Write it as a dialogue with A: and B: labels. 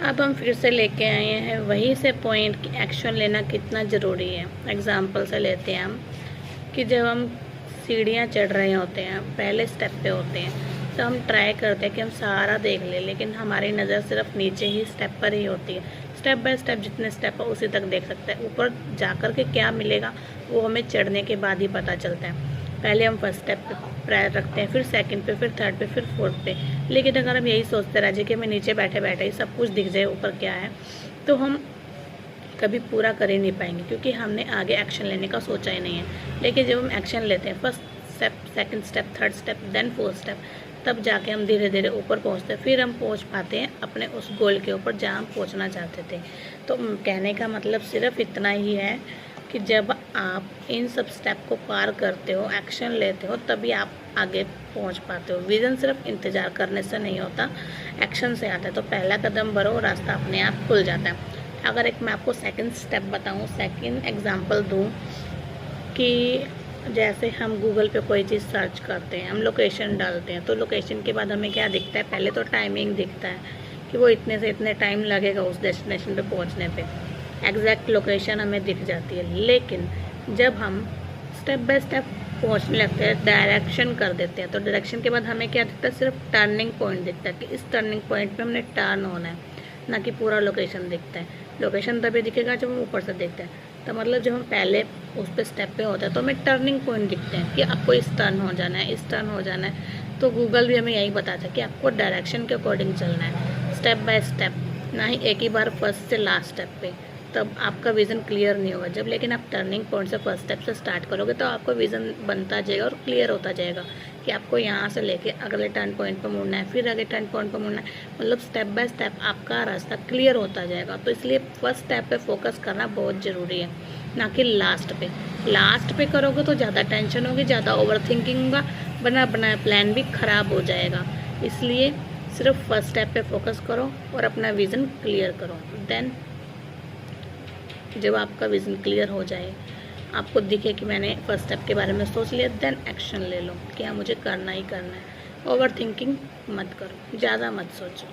A: अब हम फिर से लेके आए हैं वहीं से पॉइंट कि एक्शन लेना कितना ज़रूरी है। एग्जाम्पल से लेते हैं हम कि जब हम सीढ़ियाँ चढ़ रहे होते हैं, पहले स्टेप पे होते हैं, तो हम ट्राई करते हैं कि हम सारा देख लें, लेकिन हमारी नज़र सिर्फ नीचे ही स्टेप पर ही होती है। स्टेप बाय स्टेप जितने स्टेप है उसी तक देख सकते हैं। ऊपर जाकर के क्या मिलेगा वो हमें चढ़ने के बाद ही पता चलता है। पहले हम फर्स्ट स्टेप पे प्रायर रखते हैं, फिर सेकंड पे, फिर थर्ड पे, फिर फोर्थ पे। लेकिन अगर हम यही सोचते रह जाए कि हमें नीचे बैठे बैठे ही सब कुछ दिख जाए ऊपर क्या है, तो हम कभी पूरा कर ही नहीं पाएंगे, क्योंकि हमने आगे एक्शन लेने का सोचा ही नहीं है। लेकिन जब हम एक्शन लेते हैं, first step, second step, third step, then fourth step, तब जाके हम धीरे धीरे ऊपर पहुंचते हैं। फिर हम पहुंच पाते हैं अपने उस गोल के ऊपर जहां हम पहुंचना चाहते थे। तो कहने का मतलब सिर्फ इतना ही है कि जब आप इन सब स्टेप को पार करते हो, एक्शन लेते हो, तभी आप आगे पहुंच पाते हो। विज़न सिर्फ इंतज़ार करने से नहीं होता, एक्शन से आता है। तो पहला कदम भरो, रास्ता अपने आप खुल जाता है। अगर एक मैं आपको सेकंड स्टेप बताऊं, सेकंड एग्जांपल दूं कि जैसे हम गूगल पे कोई चीज़ सर्च करते हैं, हम लोकेशन डालते हैं, तो लोकेशन के बाद हमें क्या दिखता है? पहले तो टाइमिंग दिखता है कि वो इतने से इतने टाइम लगेगा उस डेस्टिनेशन पे पहुंचने पे। एग्जैक्ट लोकेशन हमें दिख जाती है। लेकिन जब हम स्टेप बाय स्टेप पहुंचने लगते हैं, डायरेक्शन कर देते हैं, तो डायरेक्शन के बाद हमें क्या दिखता है? सिर्फ टर्निंग पॉइंट दिखता है कि इस टर्निंग पॉइंट पे हमने टर्न होना है, ना कि पूरा लोकेशन दिखता है। लोकेशन तभी दिखेगा जब हम ऊपर से देखते हैं। तो मतलब जब हम पहले उस पर स्टेप पे होते हैं तो हमें टर्निंग पॉइंट दिखते हैं कि आपको इस टर्न हो जाना है, इस टर्न हो जाना है। तो गूगल भी हमें यही बताता है कि आपको डायरेक्शन के अकॉर्डिंग चलना है, स्टेप बाय स्टेप, ना ही एक ही बार फर्स्ट से लास्ट स्टेप पे। तब आपका विज़न क्लियर नहीं होगा। जब लेकिन आप टर्निंग पॉइंट से फर्स्ट स्टेप से स्टार्ट करोगे तो आपका विज़न बनता जाएगा और क्लियर होता जाएगा कि आपको यहाँ से लेके अगले टर्न पॉइंट पर मुड़ना है, फिर अगले टर्न पॉइंट पर मुड़ना है। मतलब स्टेप बाय स्टेप आपका रास्ता क्लियर होता जाएगा। तो इसलिए फर्स्ट स्टेप पे फोकस करना बहुत ज़रूरी है, ना कि लास्ट पे। लास्ट पे करोगे तो ज़्यादा टेंशन होगी, ज़्यादा ओवर थिंकिंग होगा, बना बनाया प्लान भी ख़राब हो जाएगा। इसलिए सिर्फ फर्स्ट स्टेप पे फोकस करो और अपना विज़न क्लियर करो। देन जब आपका विज़न क्लियर हो जाए, आपको दिखे कि मैंने फर्स्ट स्टेप के बारे में सोच लिया, देन एक्शन ले लो कि हाँ मुझे करना ही करना है। ओवर थिंकिंग मत करो, ज़्यादा मत सोचो।